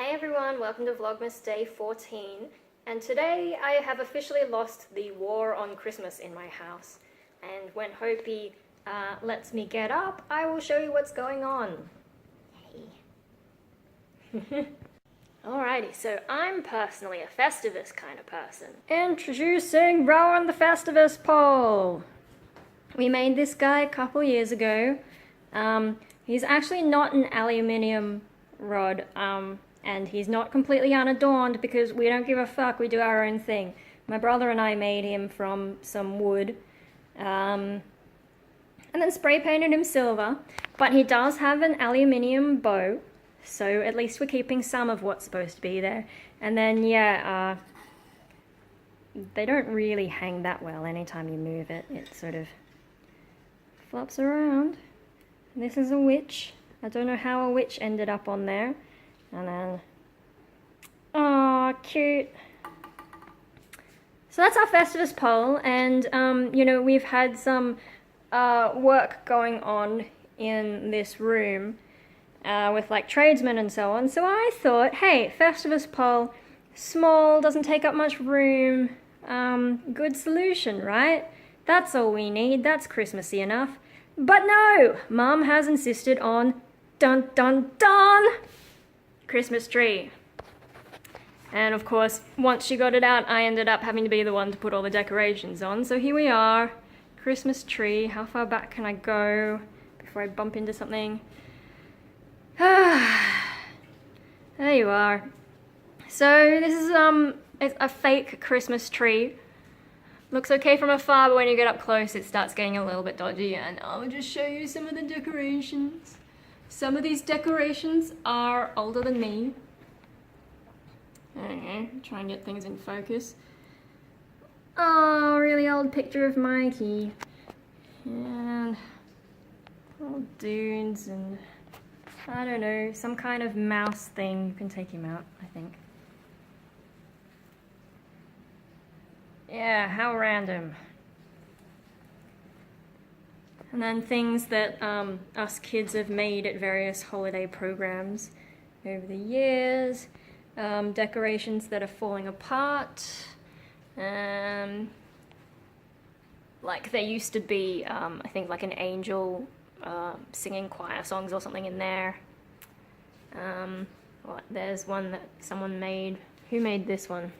Hey everyone, welcome to Vlogmas day 14, and today I have officially lost the war on Christmas in my house. And when Hopi lets me get up, I will show you what's going on. Hey. Alrighty, so I'm personally a Festivus kind of person. Introducing Rowan the Festivus pole! We made this guy a couple years ago. He's actually not an aluminium rod, and he's not completely unadorned because we don't give a fuck, we do our own thing. My brother and I made him from some wood, and then spray painted him silver, but he does have an aluminium bow, so at least we're keeping some of what's supposed to be there. And then, yeah, they don't really hang that well anytime you move it. It sort of flops around. And this is a witch. I don't know how a witch ended up on there. And then, oh, cute. So that's our Festivus pole, and you know, we've had some work going on in this room with like tradesmen and so on. So I thought, hey, Festivus pole, small, doesn't take up much room, good solution, right? That's all we need. That's Christmassy enough. But no, Mum has insisted on dun dun dun. Christmas tree. And of course, once she got it out, I ended up having to be the one to put all the decorations on. So here we are, Christmas tree. How far back can I go before I bump into something? There you are. So this is it's a fake Christmas tree. Looks okay from afar, but when you get up close, it starts getting a little bit dodgy. And I'll just show you some of the decorations. Some of these decorations are older than me. Okay, try and get things in focus. Oh, really old picture of Mikey. And old dudes and I don't know, some kind of mouse thing. You can take him out, I think. Yeah, how random. And then things that us kids have made at various holiday programs over the years. Decorations that are falling apart. Like there used to be, I think like an angel singing choir songs or something in there. There's one that someone made. Who made this one?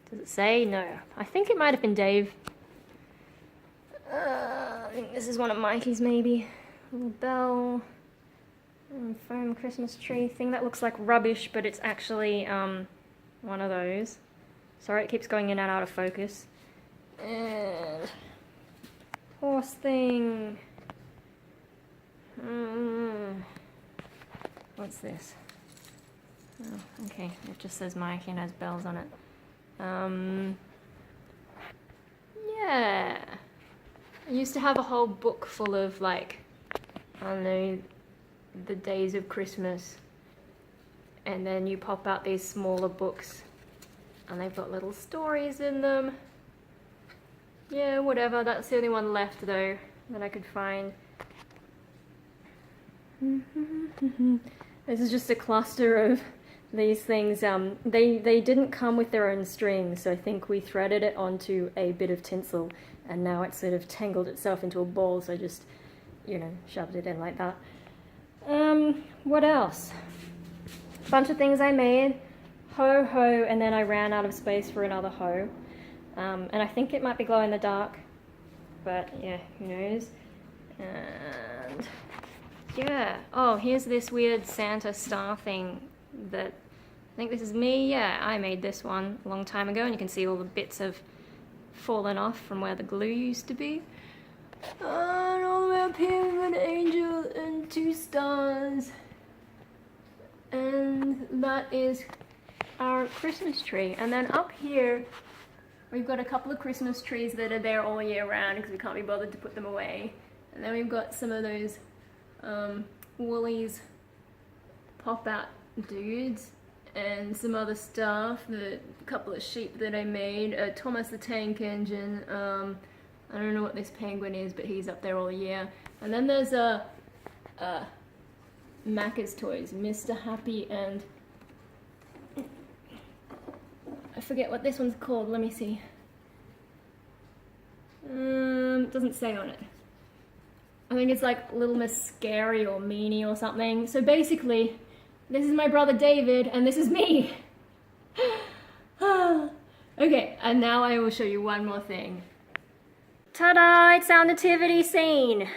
Does it say? No. I think it might have been Dave. I think this is one of Mikey's maybe. A little bell. Foam Christmas tree thing that looks like rubbish, but it's actually one of those. Sorry, it keeps going in and out of focus. And horse thing. What's this? Oh, okay, it just says Mikey and has bells on it. Yeah. I used to have a whole book full of like, I don't know, the days of Christmas, and then you pop out these smaller books and they've got little stories in them. Yeah, whatever, that's the only one left though that I could find. This is just a cluster of these things. They didn't come with their own strings, so I think we threaded it onto a bit of tinsel and now it's sort of tangled itself into a ball, so I just, you know, shoved it in like that. What else? Bunch of things I made. Ho ho, and then I ran out of space for another ho. And I think it might be glow in the dark, but yeah, who knows. And yeah, oh, here's this weird Santa star thing that, I think this is me, yeah, I made this one a long time ago, and you can see all the bits have fallen off from where the glue used to be. And all the way up here we've got an angel and 2 stars. And that is our Christmas tree. And then up here we've got a couple of Christmas trees that are there all year round because we can't be bothered to put them away. And then we've got some of those Woolies pop-out dudes and some other stuff, a couple of sheep that I made, Thomas the Tank Engine, I don't know what this penguin is, but he's up there all year. And then there's a Macca's Toys, Mr. Happy and forget what this one's called. Let me see. Doesn't say on it. I think it's like Little Miss Scary or Meanie or something. So basically, this is my brother David, and this is me. Okay, and now I will show you one more thing. Ta-da! It's our nativity scene.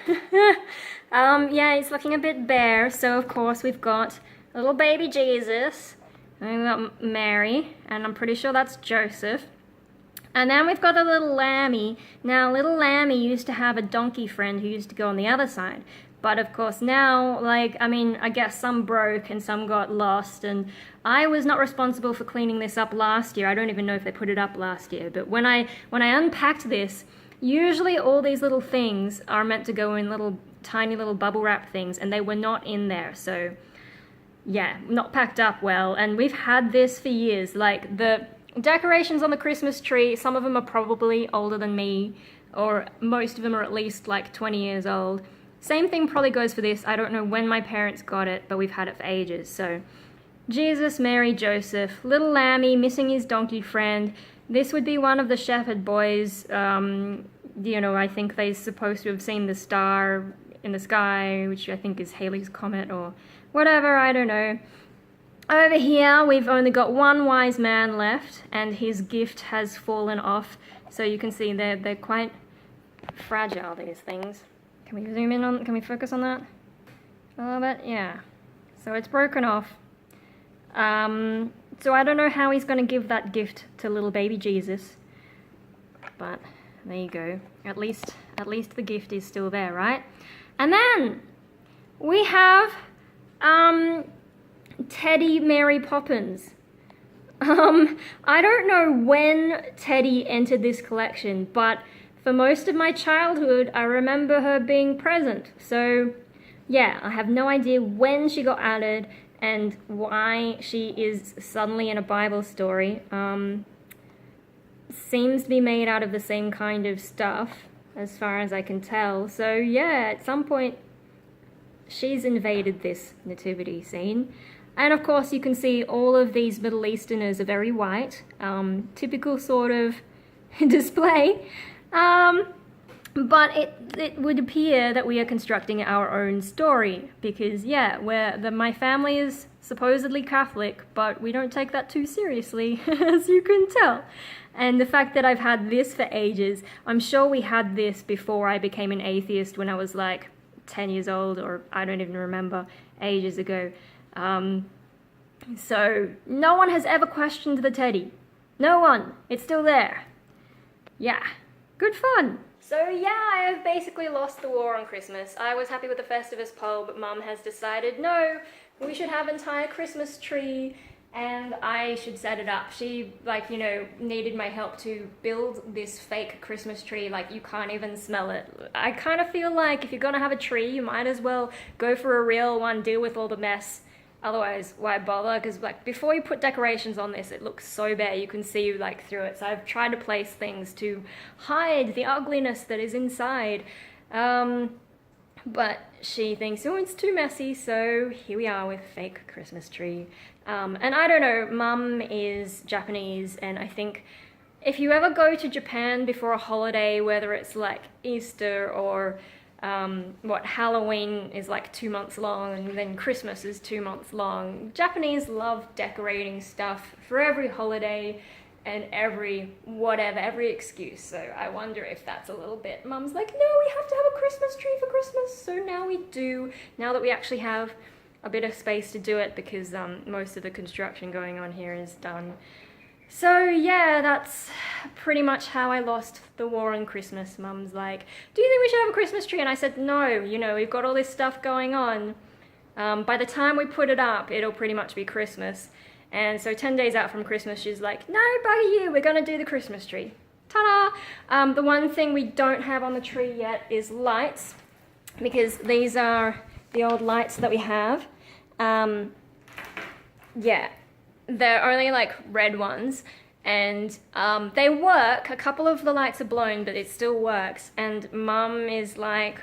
Yeah, it's looking a bit bare. So of course we've got a little baby Jesus, and we've got Mary, and I'm pretty sure that's Joseph. And then we've got a little Lammy. Now, little Lammy used to have a donkey friend who used to go on the other side. But of course now, like, I mean, I guess some broke and some got lost, and I was not responsible for cleaning this up last year. I don't even know if they put it up last year. But when I unpacked this, usually all these little things are meant to go in little, tiny little bubble wrap things, and they were not in there. So, yeah, not packed up well. And we've had this for years. Like, the decorations on the Christmas tree, some of them are probably older than me, or most of them are at least like 20 years old. Same thing probably goes for this. I don't know when my parents got it, but we've had it for ages. So, Jesus, Mary, Joseph, little Lammy missing his donkey friend. This would be one of the shepherd boys. You know, I think they're supposed to have seen the star in the sky, which I think is Halley's Comet or whatever, I don't know. Over here, we've only got one wise man left, and his gift has fallen off. So you can see they're quite fragile, these things. Can we zoom in on, can we focus on that a little bit? Yeah. So it's broken off. So I don't know how he's going to give that gift to little baby Jesus. But there you go. At least the gift is still there, right? And then we have Teddy Mary Poppins. I don't know when Teddy entered this collection, but for most of my childhood, I remember her being present. So, yeah, I have no idea when she got added and why she is suddenly in a Bible story. Seems to be made out of the same kind of stuff, as far as I can tell. So, yeah, at some point, she's invaded this nativity scene. And of course you can see all of these Middle Easterners are very white, typical sort of display. But it would appear that we are constructing our own story because, yeah, my family is supposedly Catholic, but we don't take that too seriously, as you can tell. And the fact that I've had this for ages, I'm sure we had this before I became an atheist when I was like 10 years old, or I don't even remember, ages ago. So no one has ever questioned the teddy. No one. It's still there. Yeah. Good fun. So yeah, I have basically lost the war on Christmas. I was happy with the Festivus poll, but Mum has decided, no, we should have an entire Christmas tree and I should set it up. She, like, you know, needed my help to build this fake Christmas tree. Like, you can't even smell it. I kind of feel like if you're gonna have a tree, you might as well go for a real one, deal with all the mess. Otherwise, why bother? Because, like, before you put decorations on this, it looks so bare. You can see, like, through it. So I've tried to place things to hide the ugliness that is inside. But she thinks, oh, it's too messy. So here we are with fake Christmas tree. And I don't know, Mum is Japanese, and I think if you ever go to Japan before a holiday, whether it's like Easter or Halloween is like 2 months long, and then Christmas is 2 months long. Japanese love decorating stuff for every holiday and every excuse. So I wonder if that's a little bit, Mum's like, no, we have to have a Christmas tree for Christmas. So now we do, now that we actually have a bit of space to do it, because most of the construction going on here is done. So yeah, that's pretty much how I lost the war on Christmas. Mum's like, do you think we should have a Christmas tree? And I said, no, you know, we've got all this stuff going on. By the time we put it up, it'll pretty much be Christmas. And so 10 days out from Christmas, she's like, no, bugger you, we're gonna do the Christmas tree. Ta-da! The one thing we don't have on the tree yet is lights, because these are the old lights that we have. Yeah. They're only like red ones, and they work. A couple of the lights are blown, but it still works. And Mum is like,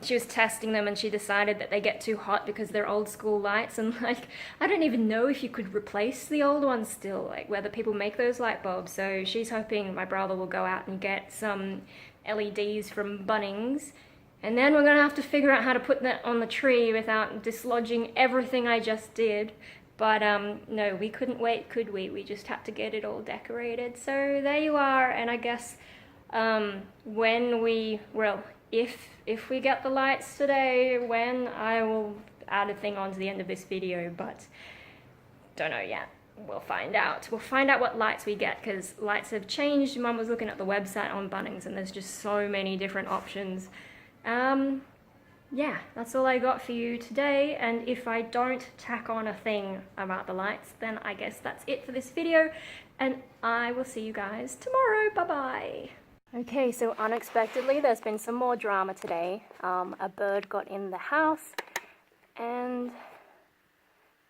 she was testing them and she decided that they get too hot because they're old school lights, and like, I don't even know if you could replace the old ones still, like whether people make those light bulbs. So she's hoping my brother will go out and get some LEDs from Bunnings, and then we're gonna have to figure out how to put that on the tree without dislodging everything I just did. But no, we couldn't wait, could we? We just had to get it all decorated. So there you are, and I guess when we, well, if we get the lights today, when, I will add a thing onto the end of this video, but don't know yet. We'll find out. We'll find out what lights we get, because lights have changed. Mum was looking at the website on Bunnings and there's just so many different options. Yeah, that's all I got for you today, and if I don't tack on a thing about the lights, then I guess that's it for this video, and I will see you guys tomorrow. Bye-bye. Okay, so unexpectedly there's been some more drama today. A bird got in the house, and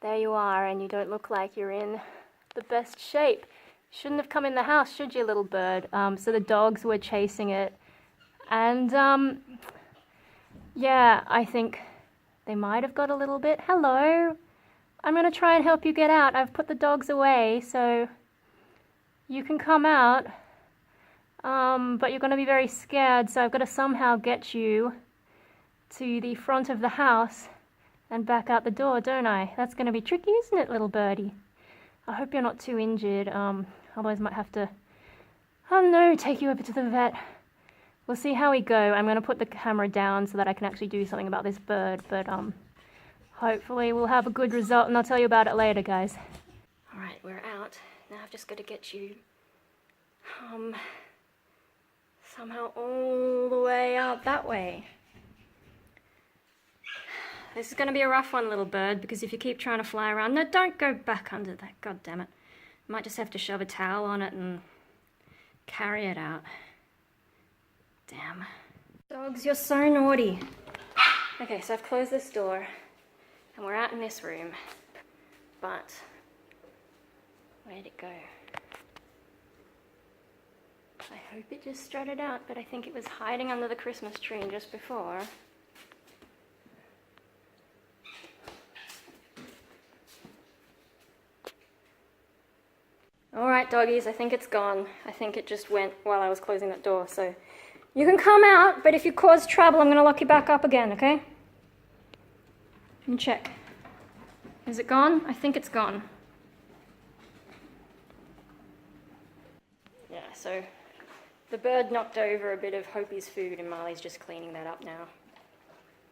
there you are, and you don't look like you're in the best shape. Shouldn't have come in the house, should you, little bird? So the dogs were chasing it, and yeah, I think they might have got a little bit. Hello, I'm gonna try and help you get out. I've put the dogs away, so you can come out. But you're going to be very scared, so I've got to somehow get you to the front of the house and back out the door, don't I? That's going to be tricky, isn't it, little birdie? I hope you're not too injured, otherwise I might have to, oh no, take you over to the vet. We'll see how we go. I'm going to put the camera down so that I can actually do something about this bird, but hopefully we'll have a good result, and I'll tell you about it later, guys. Alright, we're out. Now I've just got to get you somehow all the way out that way. This is going to be a rough one, little bird, because if you keep trying to fly around... No, don't go back under that, god damn it. Might just have to shove a towel on it and carry it out. Damn. Dogs, you're so naughty. Okay, so I've closed this door, and we're out in this room, but where'd it go? I hope it just strutted out, but I think it was hiding under the Christmas tree just before. Alright, doggies, I think it's gone. I think it just went while I was closing that door, so you can come out, but if you cause trouble, I'm going to lock you back up again, okay? Let me check. Is it gone? I think it's gone. Yeah, so the bird knocked over a bit of Hopi's food, and Marley's just cleaning that up now.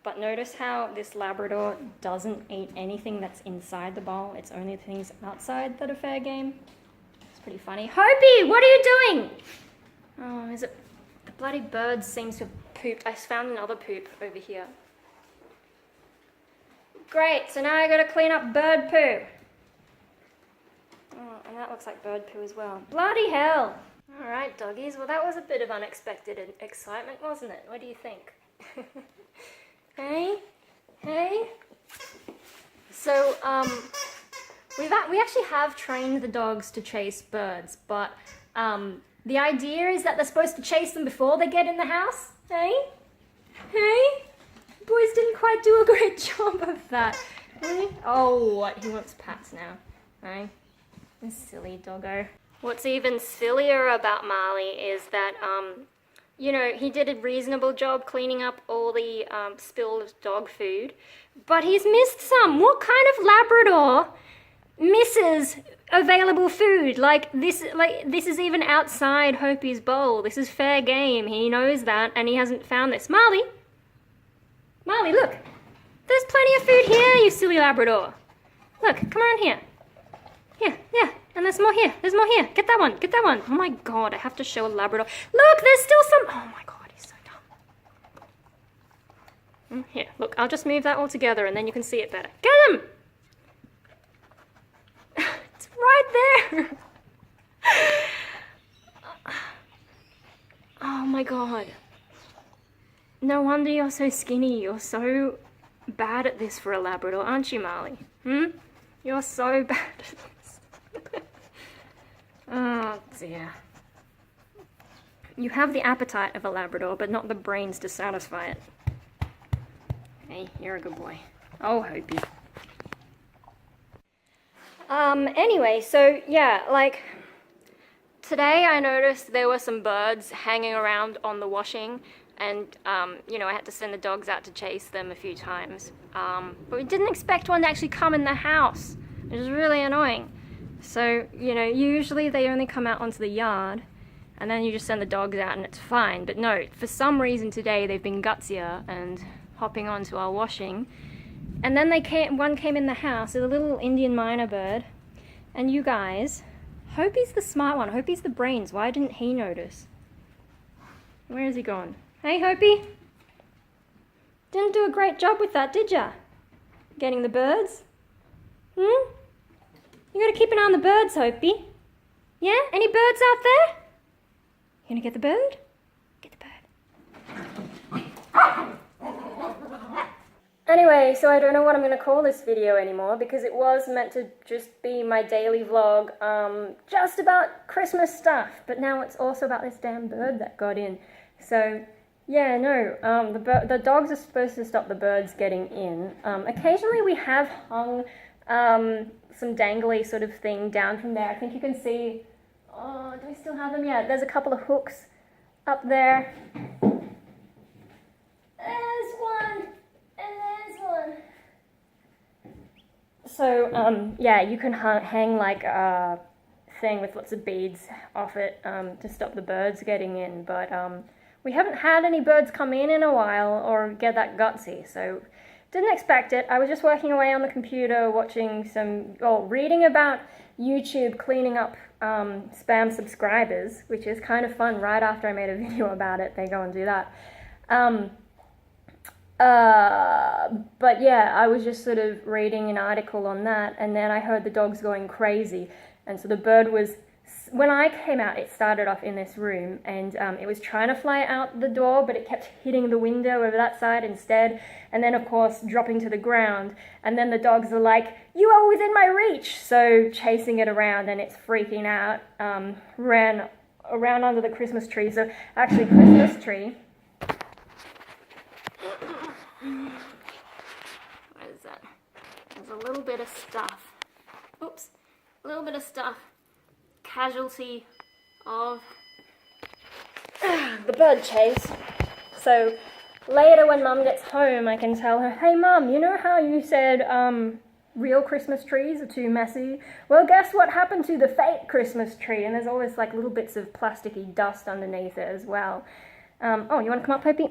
But notice how this Labrador doesn't eat anything that's inside the bowl. It's only things outside that are fair game. It's pretty funny. Hopi, what are you doing? Oh, is it... The bloody bird seems to have pooped. I found another poop over here. Great, so now I gotta clean up bird poo. Oh, and that looks like bird poo as well. Bloody hell! Alright, doggies, well that was a bit of unexpected excitement, wasn't it? What do you think? Hey? Hey? So, we actually have trained the dogs to chase birds, but, the idea is that they're supposed to chase them before they get in the house. Hey? Hey? Boys didn't quite do a great job of that. Hey? Oh, what? He wants pats now. Hey? This silly doggo. What's even sillier about Marley is that, you know, he did a reasonable job cleaning up all the spilled dog food, but he's missed some. What kind of Labrador misses available food? Like this is even outside Hopi's bowl. This is fair game. He knows that, and he hasn't found this. Marley, look. There's plenty of food here, you silly Labrador. Look, come around here. Yeah, and there's more here. There's more here. Get that one. Oh my god, I have to show a Labrador. Look, there's still some. Oh my god, he's so dumb. Here, look, I'll just move that all together and then you can see it better. Get him! It's right there. Oh my god. No wonder you're so skinny. You're so bad at this for a Labrador, aren't you, Marley? You're so bad at this. Oh dear. You have the appetite of a Labrador, but not the brains to satisfy it. Hey, you're a good boy. Oh, Hopi. Anyway, so yeah, like, today I noticed there were some birds hanging around on the washing, and, you know, I had to send the dogs out to chase them a few times. But we didn't expect one to actually come in the house. It was really annoying. So, you know, usually they only come out onto the yard, and then you just send the dogs out and it's fine. But no, for some reason today they've been gutsier and hopping onto our washing. And then one came in the house, a little Indian myna bird. And you guys, Hopi's the smart one, Hopi's the brains. Why didn't he notice? Where is he gone? Hey, Hopi. Didn't do a great job with that, did ya? Getting the birds? You gotta keep an eye on the birds, Hopi. Yeah? Any birds out there? You gonna get the bird? Get the bird. Anyway, so I don't know what I'm gonna call this video anymore because it was meant to just be my daily vlog, just about Christmas stuff, but now it's also about this damn bird that got in. So, yeah, no, the dogs are supposed to stop the birds getting in. Occasionally we have hung some dangly sort of thing down from there. I think you can see, oh, do we still have them? Yeah, there's a couple of hooks up there. There's one, and there's one. So, yeah, you can hang like a thing with lots of beads off it to stop the birds getting in, but we haven't had any birds come in a while or get that gutsy, so didn't expect it. I was just working away on the computer watching reading about YouTube cleaning up spam subscribers, which is kind of fun. Right after I made a video about it, they go and do that. But yeah, I was just sort of reading an article on that, and then I heard the dogs going crazy, and so the bird was, when I came out, it started off in this room, and it was trying to fly out the door, but it kept hitting the window over that side instead, and then of course dropping to the ground, and then the dogs are like, you are within my reach, so chasing it around, and it's freaking out, ran around under the Christmas tree. So actually, Christmas tree, what is that? There's a little bit of stuff, oops, a little bit of stuff, casualty of the bird chase. So later when Mum gets home, I can tell her, hey Mum, you know how you said real Christmas trees are too messy? Well, guess what happened to the fake Christmas tree? And there's always like little bits of plasticky dust underneath it as well. Oh, you want to come up, Hopi?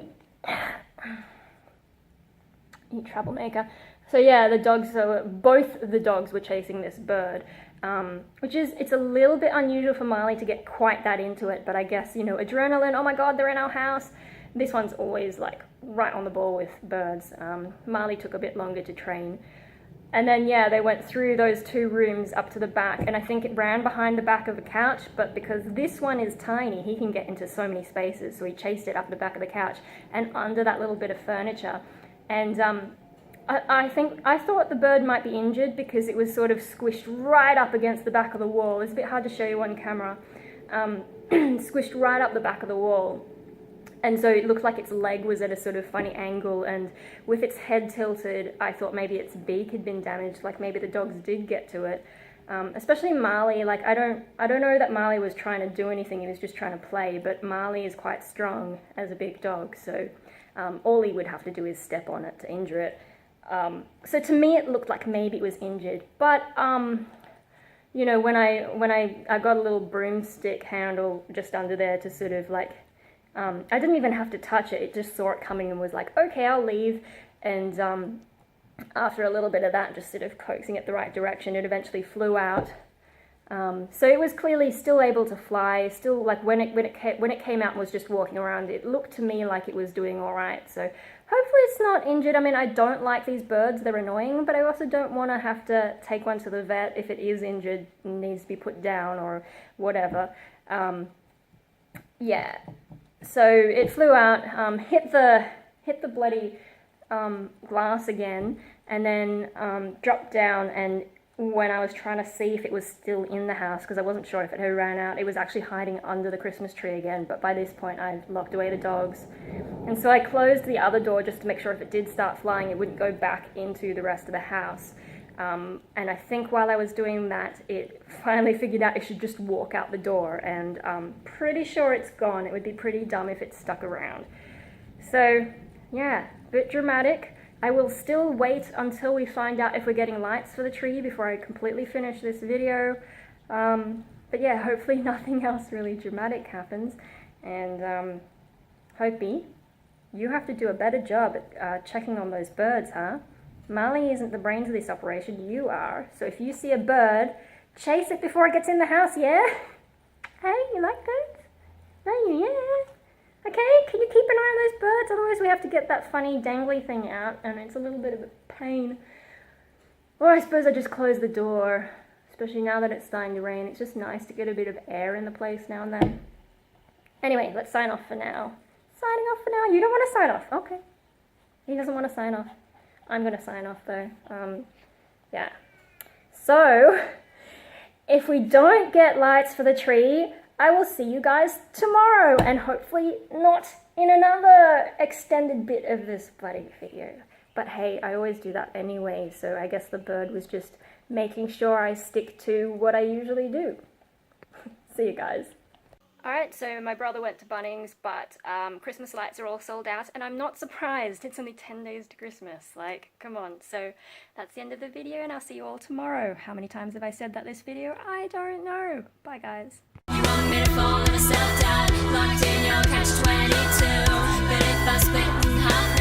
You troublemaker. So yeah, both the dogs were chasing this bird, which is, it's a little bit unusual for Marley to get quite that into it, but I guess, you know, adrenaline, oh my god, they're in our house. This one's always like right on the ball with birds. Marley took a bit longer to train. And then yeah, they went through those two rooms up to the back, and I think it ran behind the back of a couch, but because this one is tiny, he can get into so many spaces, so he chased it up the back of the couch and under that little bit of furniture. And I thought the bird might be injured because it was sort of squished right up against the back of the wall. It's a bit hard to show you on camera. Squished right up the back of the wall. And so it looked like its leg was at a sort of funny angle, and with its head tilted, I thought maybe its beak had been damaged, like maybe the dogs did get to it. Especially Marley, like I don't know that Marley was trying to do anything, he was just trying to play, but Marley is quite strong as a big dog, so all he would have to do is step on it to injure it. So to me it looked like maybe it was injured, but you know, when I got a little broomstick handle just under there to sort of like, I didn't even have to touch it, it just saw it coming and was like, okay, I'll leave. And after a little bit of that, just sort of coaxing it the right direction, it eventually flew out. So it was clearly still able to fly, still like when it came out and was just walking around, it looked to me like it was doing all right. So hopefully it's not injured. I mean, I don't like these birds, they're annoying, but I also don't want to have to take one to the vet if it is injured and needs to be put down or whatever. Yeah. So it flew out, hit the bloody glass again, and then dropped down, and when I was trying to see if it was still in the house, because I wasn't sure if it had ran out. It was actually hiding under the Christmas tree again, but by this point I'd locked away the dogs. And so I closed the other door just to make sure if it did start flying, it wouldn't go back into the rest of the house. And I think while I was doing that, it finally figured out it should just walk out the door, and I'm pretty sure it's gone. It would be pretty dumb if it stuck around. So yeah, a bit dramatic. I will still wait until we find out if we're getting lights for the tree before I completely finish this video. But yeah, hopefully nothing else really dramatic happens. And Hopi, you have to do a better job at checking on those birds, huh? Marley isn't the brains of this operation, you are. So if you see a bird, chase it before it gets in the house, yeah? Hey, you like birds? No, yeah. Okay, can you keep an eye on those birds? Otherwise we have to get that funny dangly thing out, and it's a little bit of a pain. Or I suppose I just close the door, especially now that it's starting to rain. It's just nice to get a bit of air in the place now and then. Anyway, let's sign off for now. Signing off for now. You don't want to sign off. Okay. He doesn't want to sign off. I'm going to sign off though. Yeah. So, if we don't get lights for the tree, I will see you guys tomorrow, and hopefully not in another extended bit of this bloody video. But hey, I always do that anyway, so I guess the bird was just making sure I stick to what I usually do. See you guys. Alright, so my brother went to Bunnings, but Christmas lights are all sold out, and I'm not surprised. It's only 10 days to Christmas. Like, come on. So that's the end of the video, and I'll see you all tomorrow. How many times have I said that this video? I don't know. Bye, guys. You want me to fall in a self-doubt, locked in your catch-22, but if I split in half